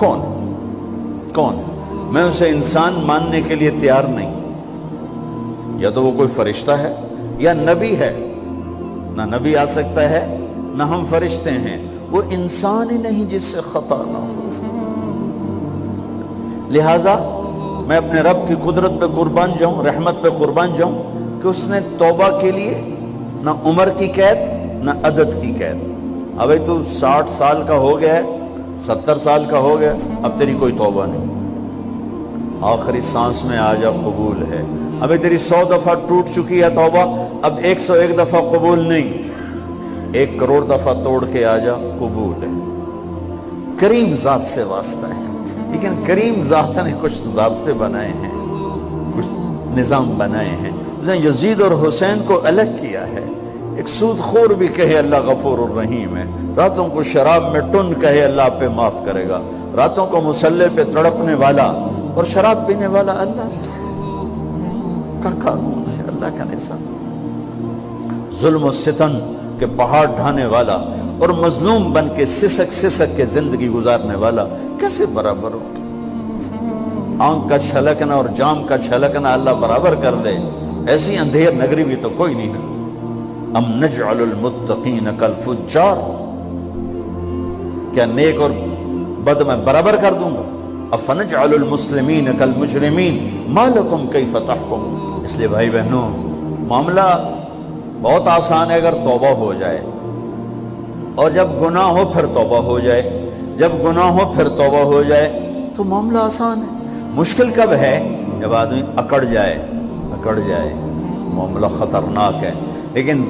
کون کون؟ میں اسے انسان ماننے کے لیے تیار نہیں. یا تو وہ کوئی فرشتہ ہے یا نبی ہے. نہ نبی آ سکتا ہے نہ ہم فرشتے ہیں. وہ انسان ہی نہیں جس سے خطا نہ ہو. لہذا میں اپنے رب کی قدرت پہ قربان جاؤں, رحمت پہ قربان جاؤں کہ اس نے توبہ کے لیے نہ عمر کی قید نہ عدد کی قید. ابھی تو 60 سال کا ہو گیا ہے, 70 سال کا ہو گیا, اب تیری کوئی توبہ نہیں. آخری سانس میں آ جا قبول ہے. ابھی تیری 100 دفعہ ٹوٹ چکی ہے توبہ, اب 101 دفعہ قبول نہیں, 1 کروڑ دفعہ توڑ کے آ جا قبول ہے. کریم ذات سے واسطہ ہے. لیکن کریم ذات نے کچھ ضابطے بنائے ہیں, کچھ نظام بنائے ہیں. اس نے یزید اور حسین کو الگ کیا ہے. ایک سود خور بھی کہے اللہ غفور الرحیم ہے, راتوں کو شراب میں ٹن کہے اللہ پہ معاف کرے گا, راتوں کو مصلی پہ تڑپنے والا اور شراب پینے والا اللہ کا قانون ہے, اللہ کا نظام. ظلم و ستم کے پہاڑ ڈھانے والا اور مظلوم بن کے سسک سسک کے زندگی گزارنے والا کیسے برابر ہو؟ آنکھ کا چھلکنا اور جام کا چھلکنا اللہ برابر کر دے, ایسی اندھیر نگری بھی تو کوئی نہیں ہے. ام نجعل المتقین کالفجار, کیا نیک اور بد میں برابر کر دوں گا؟ افنجعل المسلمین کالمجرمین ما لکم کیف تحکمون. اس لیے بھائی بہنوں, معاملہ بہت آسان ہے اگر توبہ ہو جائے, اور جب گناہ ہو پھر توبہ ہو جائے, جب گناہ ہو پھر توبہ ہو جائے تو معاملہ آسان ہے. مشکل کب ہے؟ جب آدمی اکڑ جائے, معاملہ خطرناک ہے. لیکن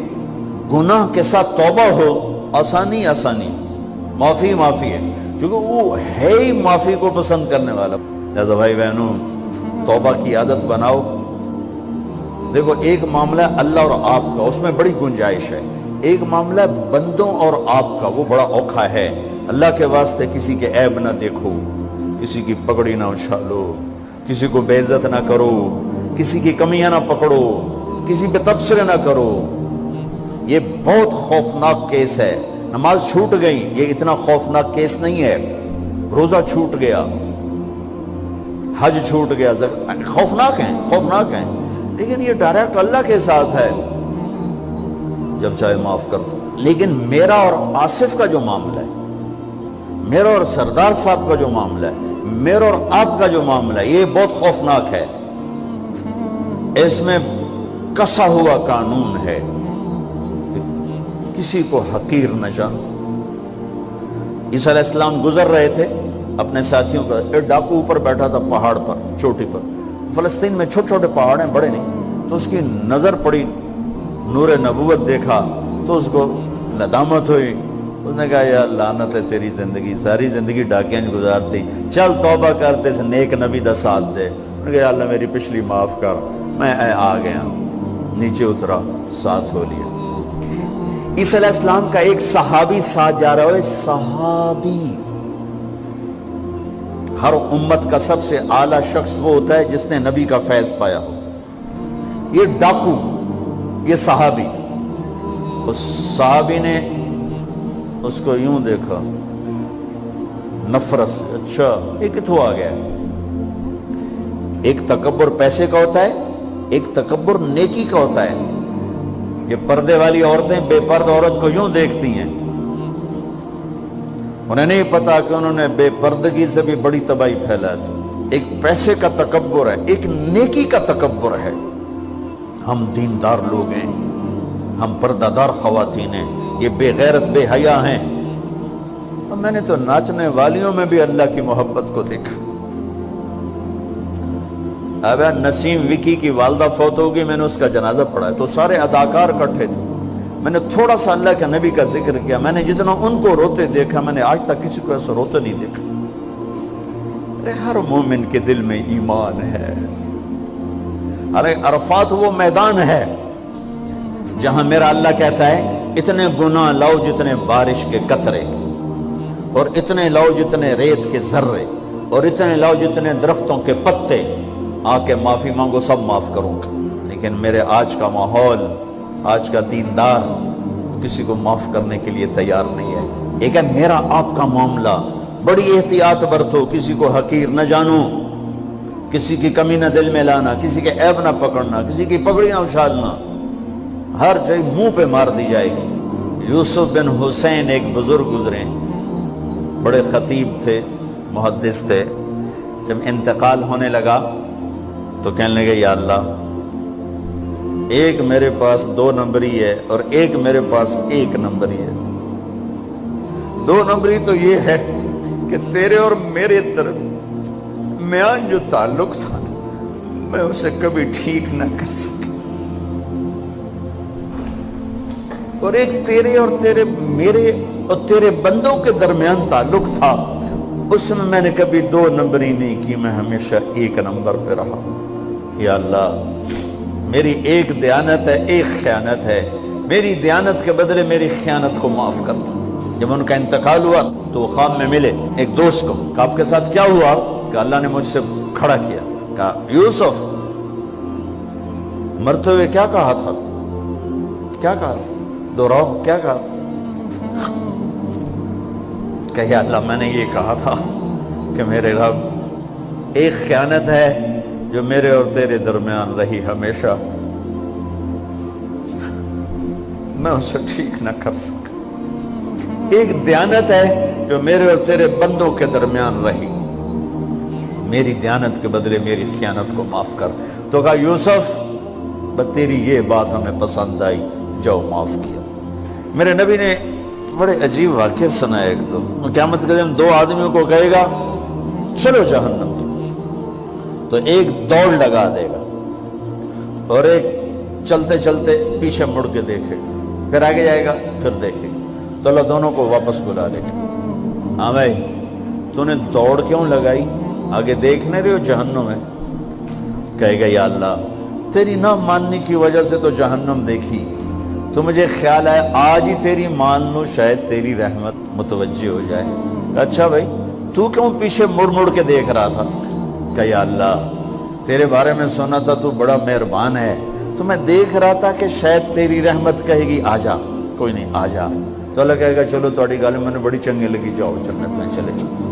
گناہ کے ساتھ توبہ ہو, آسانی, معافی ہے, کیونکہ وہ ہے ہی معافی کو پسند کرنے والا. لہذا بھائی بہنوں, توبہ کی عادت بناؤ. دیکھو, ایک معاملہ ہے اللہ اور آپ کا, اس میں بڑی گنجائش ہے. ایک معاملہ ہے بندوں اور آپ کا, وہ بڑا اوکھا ہے. اللہ کے واسطے کسی کے عیب نہ دیکھو, کسی کی پگڑی نہ اچھالو, کسی کو بے عزت نہ کرو, کسی کی کمیاں نہ پکڑو, کسی پہ تبصرے نہ کرو. یہ بہت خوفناک کیس ہے. نماز چھوٹ گئی, یہ اتنا خوفناک کیس نہیں ہے. روزہ چھوٹ گیا, حج چھوٹ گیا, خوفناک ہیں, لیکن یہ ڈائریکٹ اللہ کے ساتھ ہے, جب چاہے معاف کر دو. لیکن میرا اور آصف کا جو معاملہ ہے, میرا اور سردار صاحب کا جو معاملہ ہے, میرا اور آپ کا جو معاملہ ہے, یہ بہت خوفناک ہے. اس میں کسا ہوا قانون ہے, کسی کو حقیر نہ جانو. عیسیٰ علیہ السلام گزر رہے تھے اپنے ساتھیوں کا, ایک ڈاکو اوپر بیٹھا تھا پہاڑ پر, چوٹی پر. فلسطین میں چھوٹے چھوٹے پہاڑ ہیں, بڑے نہیں. تو اس کی نظر پڑی, نور نبوت دیکھا تو اس کو ندامت ہوئی. اس نے کہا یا لعنت ہے تیری زندگی, ساری زندگی ڈاکیاں گزارتی, چل توبہ کرتے اس نیک نبی دا ساتھ دے. انہوں نے کہا یا اللہ میری پچھلی معاف کر, میں آ گیا. نیچے اترا, ساتھ ہو لیا. عیسیٰ علیہ السلام کا ایک صحابی ساتھ جا رہا ہے. صحابی, ہر امت کا سب سے اعلیٰ شخص وہ ہوتا ہے جس نے نبی کا فیض پایا ہو. یہ ڈاکو, یہ صحابی. اس صحابی نے اس کو یوں دیکھا نفرت سے, اچھا یہ کتوں آ گیا. ایک تکبر پیسے کا ہوتا ہے, ایک تکبر نیکی کا ہوتا ہے. یہ پردے والی عورتیں بے پرد عورت کو یوں دیکھتی ہیں, انہیں نہیں پتا کہ انہوں نے بے پردگی سے بھی بڑی تباہی پھیلا تھی. ایک پیسے کا تکبر ہے, ایک نیکی کا تکبر ہے. ہم دیندار لوگ ہیں, ہم پردہ دار خواتین ہیں, یہ بے غیرت بے حیا ہیں. اور میں نے تو ناچنے والیوں میں بھی اللہ کی محبت کو دیکھا. اب نسیم وکی کی والدہ فوت ہوگی, میں نے اس کا جنازہ پڑھا, تو سارے اداکار اکٹھے تھے. میں نے تھوڑا سا اللہ کے نبی کا ذکر کیا. میں نے جتنا ان کو روتے دیکھا, میں نے آج تک کسی کو ایسا روتے نہیں دیکھا. ارے ہر مومن کے دل میں ایمان ہے. ارے عرفات وہ میدان ہے جہاں میرا اللہ کہتا ہے اتنے گناہ لاؤ جتنے بارش کے قطرے, اور اتنے لاؤ جتنے ریت کے ذرے, اور اتنے لاؤ جتنے درختوں کے پتے, آ کے معافی مانگو, سب معاف کروں گا. لیکن میرے آج کا ماحول, آج کا دیندار کسی کو معاف کرنے کے لیے تیار نہیں ہے. ایک ہے میرا آپ کا معاملہ, بڑی احتیاط برتو، کسی کو حقیر نہ جانو، کسی کی کمی نہ دل میں لانا، کسی کے عیب نہ پکڑنا، کسی کی پگڑی نہ اچھالنا، ہر چیز منہ پہ مار دی جائے گی۔ یوسف بن حسین ایک بزرگ گزرے، بڑے خطیب تھے، محدث تھے۔ جب انتقال ہونے لگا تو کہنے لگے یا اللہ، ایک میرے پاس 2 نمبری ہے اور ایک میرے پاس 1 نمبری ہے۔ 2 نمبری تو یہ ہے کہ تیرے اور میرے درمیان جو تعلق تھا میں اسے کبھی ٹھیک نہ کر سکا، اور ایک تیرے اور میرے اور تیرے بندوں کے درمیان تعلق تھا، اس میں نے کبھی 2 نمبری نہیں کی، میں ہمیشہ 1 نمبر پہ رہا۔ یا اللہ، میری ایک دیانت ہے، ایک خیانت ہے، میری دیانت کے بدلے میری خیانت کو معاف کر دو۔ جب ان کا انتقال ہوا تو وہ خواب میں ملے ایک دوست کو، کہ آپ کے ساتھ کیا ہوا؟ کہ اللہ نے مجھ سے کھڑا کیا، کہا یوسف مرتے ہوئے کیا کہا تھا؟ کیا کہا تھا؟ دوہراؤ، کیا کہا؟ کہ یا اللہ، میں نے یہ کہا تھا کہ میرے رب، ایک خیانت ہے جو میرے اور تیرے درمیان رہی ہمیشہ، میں اسے ٹھیک نہ کر سکا، ایک دیانت ہے جو میرے اور تیرے بندوں کے درمیان رہی، میری دیانت کے بدلے میری خیانت کو معاف کر۔ تو کہا یوسف، بس تیری یہ بات ہمیں پسند آئی، جاؤ معاف کیا۔ میرے نبی نے بڑے عجیب واقعہ سنا ہے۔ ایک تو قیامت کے دن 2 آدمیوں کو کہے گا چلو جہنم، تو ایک دوڑ لگا دے گا اور ایک چلتے چلتے پیچھے مڑ کے دیکھے گا، پھر آگے جائے گا، پھر دیکھے گا، تو اللہ دونوں کو واپس بلا لے گا۔ ہاں بھائی، تو نے دوڑ کیوں لگائی؟ آگے دیکھنے رہے ہو جہنم ہے؟ کہے گا یا اللہ، تیری نہ ماننے کی وجہ سے تو جہنم دیکھی، تو مجھے خیال ہے آج ہی تیری مان لوں، شاید تیری رحمت متوجہ ہو جائے۔ اچھا بھائی، تو کیوں پیچھے مڑ مڑ کے دیکھ رہا تھا؟ کہ یا اللہ، تیرے بارے میں سنا تھا تو بڑا مہربان ہے، تو میں دیکھ رہا تھا کہ شاید تیری رحمت کہے گی آ جا۔ کوئی نہیں، آ جا۔ تو اللہ کہے گا چلو تھوڑی گل میں نے بڑی چنگی لگی، جاؤ جنت میں چلے جاؤ۔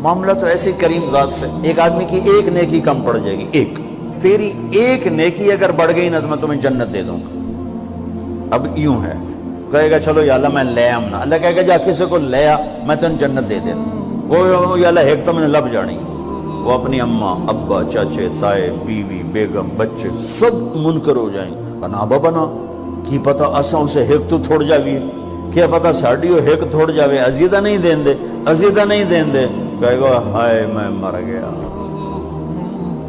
معاملہ تو ایسی کریم ذات سے، ایک آدمی کی ایک نیکی کم پڑ جائے گی، ایک تیری ایک نیکی اگر بڑھ گئی نا تو میں تمہیں جنت دے دوں گا۔ اب یوں ہے، کہے گا چلو یا اللہ میں لے آمنا، اللہ کہے گا جا کسی کو لے آ، میں تمہیں جنت دے دیتا ہوں۔ وہ یا اللہ ایک تو میں نے لب جانی، وہ اپنی اماں، ابا، چاچے، تائے، بیوی، بیگم، بچے سب منکر ہو جائیں، کہنا بابا نا کی پتا اساں اسے ایک تو تھوڑ جاوی، کیا پتا ساڑی ہو ایک تھوڑ جاوے، عزیدہ نہیں دین دے، عزیدہ نہیں دین دے۔ کہے گا ہائے میں مر گیا۔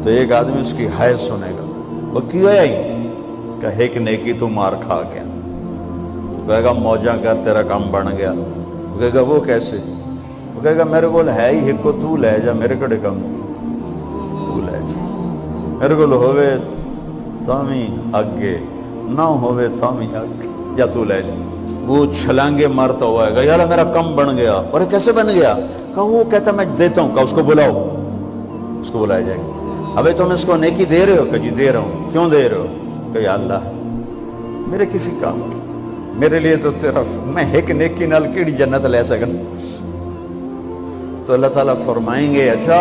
تو ایک آدمی اس کی ہائے سنے گا، وہ کیا ہے کہ ایک نیکی تو مار کھا گیا۔ کہے گا موجاں کر، تیرا کام بن گیا۔ کہے گا وہ کیسے؟ وہ کہے گا میرے کو ہے ہی ایک کو، تو لے جا، میرے کڑے کم تھی، تو لے جا، میرے کو ہوئے تامی آگے، نہ ہوئے تامی آگے، یا تو لے جا۔ وہ چھلانگے مارتا ہوا ہے، یا اللہ میرا کم بن گیا۔ اور کیسے بن گیا؟ کہا وہ کہتا میں دیتا ہوں، کہا اس کو بلاؤ، اس کو بلایا جائے گا۔ ابھی تم اس کو نیکی دے رہے ہو؟ کہ جی دے رہا ہوں۔ کیوں دے رہے ہو؟ کہ یا اللہ میرے کسی کام کی، میرے لیے تو تیرا، میں ایک نیکی نال کیڑی جنت لے سکن۔ تو اللہ تعالیٰ فرمائیں گے اچھا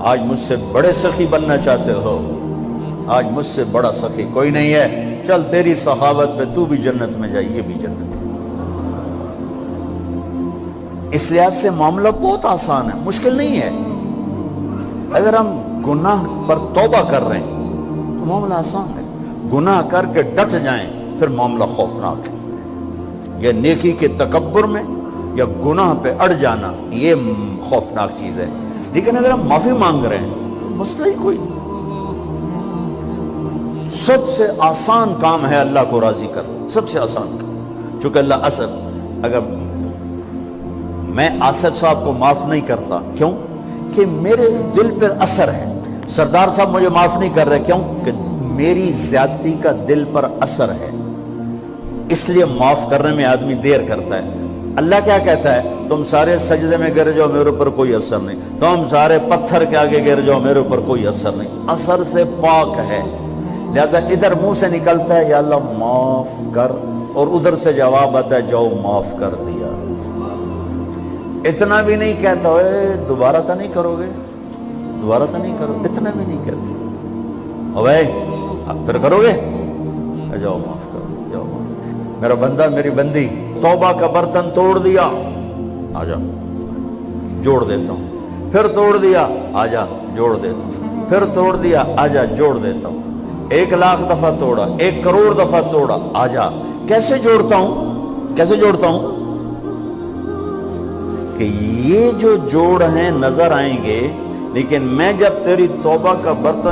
آج مجھ سے بڑے سخی بننا چاہتے ہو؟ آج مجھ سے بڑا سخی کوئی نہیں ہے، چل تیری سخاوت پہ تو بھی جنت میں جائے، یہ بھی جنت میں۔ اس لحاظ سے معاملہ بہت آسان ہے، مشکل نہیں ہے۔ اگر ہم گناہ پر توبہ کر رہے ہیں تو معاملہ آسان ہے، گناہ کر کے ڈٹ جائیں پھر معاملہ خوفناک ہے۔ یا نیکی کے تکبر میں یا گناہ پہ اڑ جانا یہ خوفناک چیز ہے۔ لیکن اگر ہم معافی مانگ رہے ہیں تو مسئلہ ہی کوئی نہیں۔ سب سے آسان کام ہے اللہ کو راضی کرنا، سب سے آسان کام۔ چونکہ اللہ اگر میں آصف صاحب کو معاف نہیں کرتا، کیوں کہ میرے دل پر اثر ہے۔ سردار صاحب مجھے معاف نہیں کر رہے، کیوں کہ میری زیادتی کا دل پر اثر ہے، اس لیے معاف کرنے میں آدمی دیر کرتا ہے۔ اللہ کیا کہتا ہے؟ تم سارے سجدے میں گر جاؤ، میرے اوپر کوئی اثر نہیں، تم سارے پتھر کے آگے گر جاؤ، میرے اوپر کوئی اثر نہیں، اثر سے پاک ہے۔ لہذا ادھر منہ سے نکلتا ہے یا اللہ معاف کر، اور ادھر سے جواب آتا ہے جاؤ معاف کر دیا۔ اتنا بھی نہیں کہتا ہوئے دوبارہ تو نہیں کرو گے، دوبارہ تو نہیں کرو، اتنا بھی نہیں کہتے، اوے اب پھر کرو گے، جاؤ معاف کرو، جاؤ معاف، میرا بندہ میری بندی توبہ کا برتن توڑ دیا، آ جا جوڑ دیتا ہوں، پھر توڑ دیا، آ جا جوڑ دیتا ہوں، پھر توڑ دیا، آ جا جوڑ دیتا ہوں، 1,00,000 دفعہ توڑا، 1 کروڑ دفعہ توڑا، آ جا، کیسے جوڑتا ہوں، کیسے جوڑتا ہوں؟ کہ یہ جو جوڑ ہیں نظر آئیں گے، لیکن میں جب تیری توبہ کا برتن